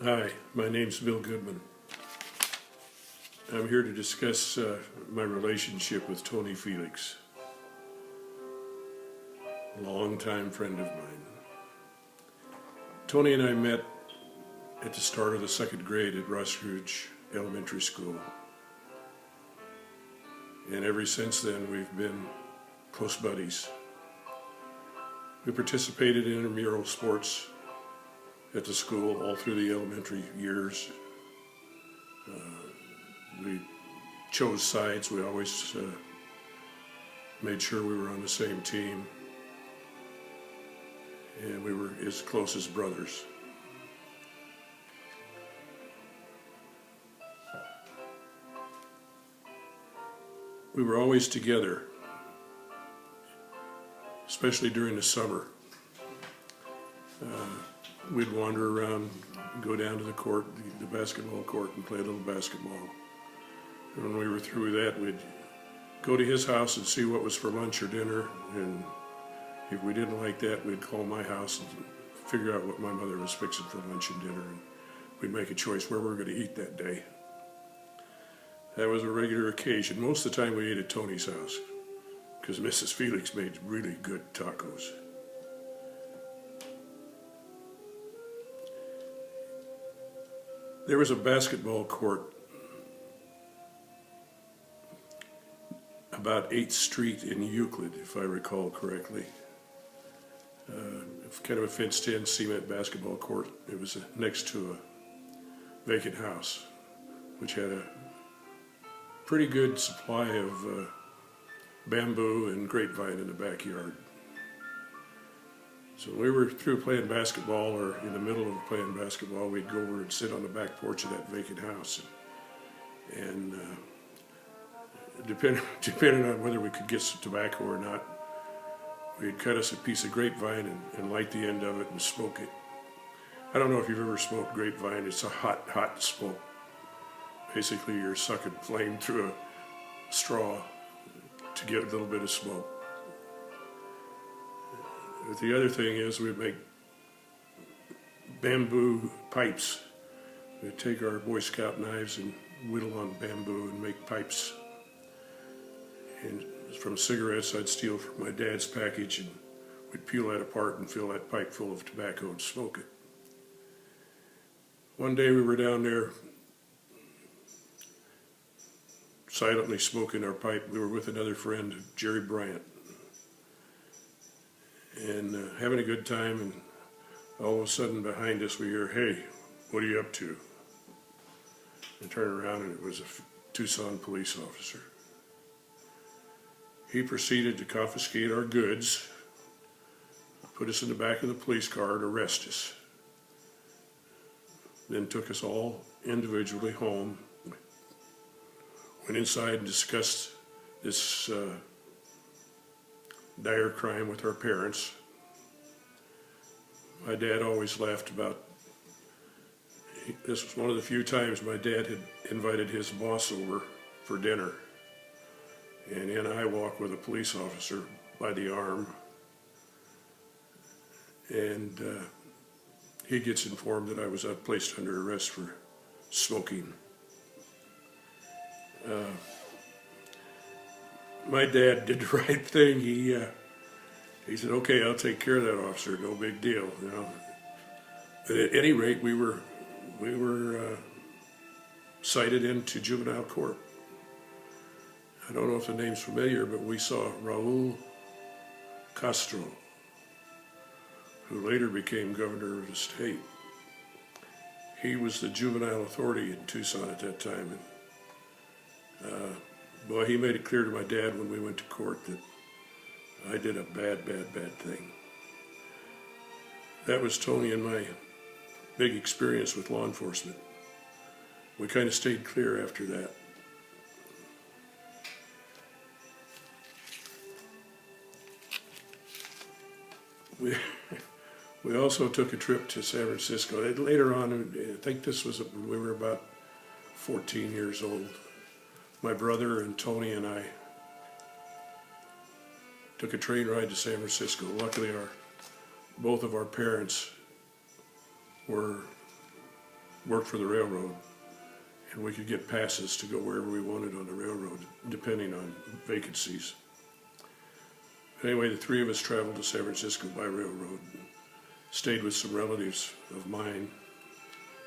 Hi, my name's Bill Goodman. I'm here to discuss my relationship with Tony Felix, a longtime friend of mine. Tony and I met at the start of the second grade at Ross Ridge Elementary School. And ever since then, we've been close buddies. We participated in intramural sports at the school all through the elementary years. We chose sides. We always made sure we were on the same team. And we were as close as brothers. We were always together, especially during the summer. We'd wander around, go down to the court, the basketball court, and play a little basketball. And when we were through that, we'd go to his house and see what was for lunch or dinner, and if we didn't like that, we'd call my house and figure out what my mother was fixing for lunch and dinner, and we'd make a choice where we were going to eat that day. That was a regular occasion. Most of the time we ate at Tony's house, because Mrs. Felix made really good tacos. There was a basketball court about 8th Street in Euclid, if I recall correctly. Kind of a fenced-in cement basketball court. It was next to a vacant house, which had a pretty good supply of bamboo and grapevine in the backyard. So when we were through playing basketball, or in the middle of playing basketball, we'd go over and sit on the back porch of that vacant house. And depending on whether we could get some tobacco or not, we'd cut us a piece of grapevine and light the end of it and smoke it. I don't know if you've ever smoked grapevine. It's a hot smoke. Basically, you're sucking flame through a straw to get a little bit of smoke. But the other thing is we'd make bamboo pipes. We'd take our Boy Scout knives and whittle on bamboo and make pipes. And from cigarettes, I'd steal from my dad's package, and we'd peel that apart and fill that pipe full of tobacco and smoke it. One day we were down there silently smoking our pipe. We were with another friend, Jerry Bryant, and having a good time, and all of a sudden behind us we hear, "Hey, what are you up to?" And turn around, and it was a Tucson police officer. He proceeded to confiscate our goods, put us in the back of the police car and arrest us. Then took us all individually home, went inside and discussed this dire crime with our parents. My dad always laughed about, this was one of the few times my dad had invited his boss over for dinner. And in I walk with a police officer by the arm, and he gets informed that I was placed under arrest for smoking. My dad did the right thing. He said, "Okay, I'll take care of that, officer. No big deal." You know. But at any rate, we were cited into juvenile court. I don't know if the name's familiar, but we saw Raul Castro, who later became governor of the state. He was the juvenile authority in Tucson at that time. And boy, he made it clear to my dad when we went to court that I did a bad thing. That was Tony and my big experience with law enforcement. We kind of stayed clear after that. We also took a trip to San Francisco. Later on, I think this was when we were about 14 years old. My brother and Tony and I took a train ride to San Francisco. Luckily, both of our parents were worked for the railroad, and we could get passes to go wherever we wanted on the railroad, depending on vacancies. Anyway, the three of us traveled to San Francisco by railroad, and stayed with some relatives of mine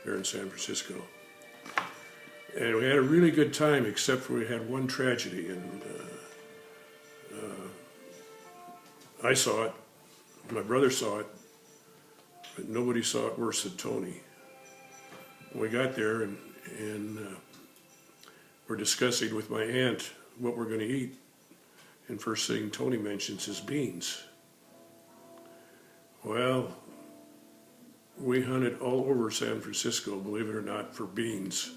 there in San Francisco. And we had a really good time, except for we had one tragedy, and I saw it, my brother saw it, but nobody saw it worse than Tony. We got there and we're discussing with my aunt what we're going to eat, and first thing Tony mentions is beans. Well, we hunted all over San Francisco, believe it or not, for beans.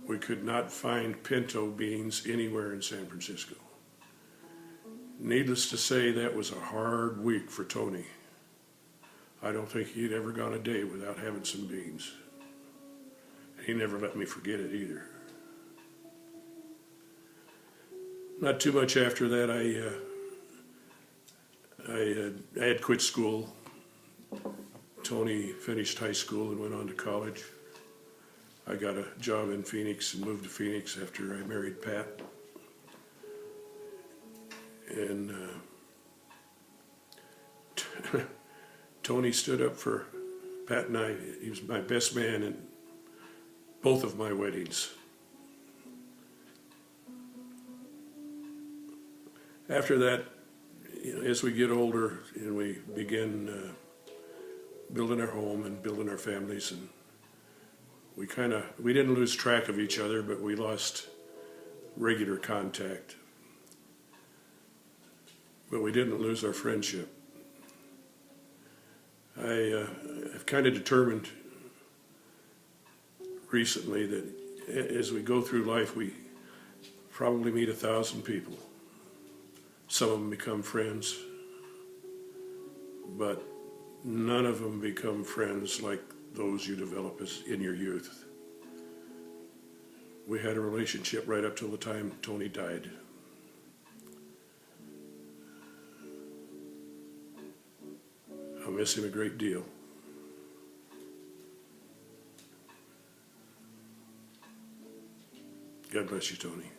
We could not find pinto beans anywhere in San Francisco. Needless to say, that was a hard week for Tony. I don't think he'd ever gone a day without having some beans. He never let me forget it either. Not too much after that, I had quit school. Tony finished high school and went on to college. I got a job in Phoenix and moved to Phoenix after I married Pat. And Tony stood up for Pat and I. He was my best man in both of my weddings. After that, as we get older and we begin building our home and building our families, and we didn't lose track of each other, but we lost regular contact. But we didn't lose our friendship. I've kind of determined recently that as we go through life, we probably meet 1,000 people. Some of them become friends, but none of them become friends like those you develop in your youth. We had a relationship right up till the time Tony died. I'll miss him a great deal. God bless you, Tony.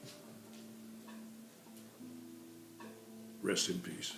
Rest in peace.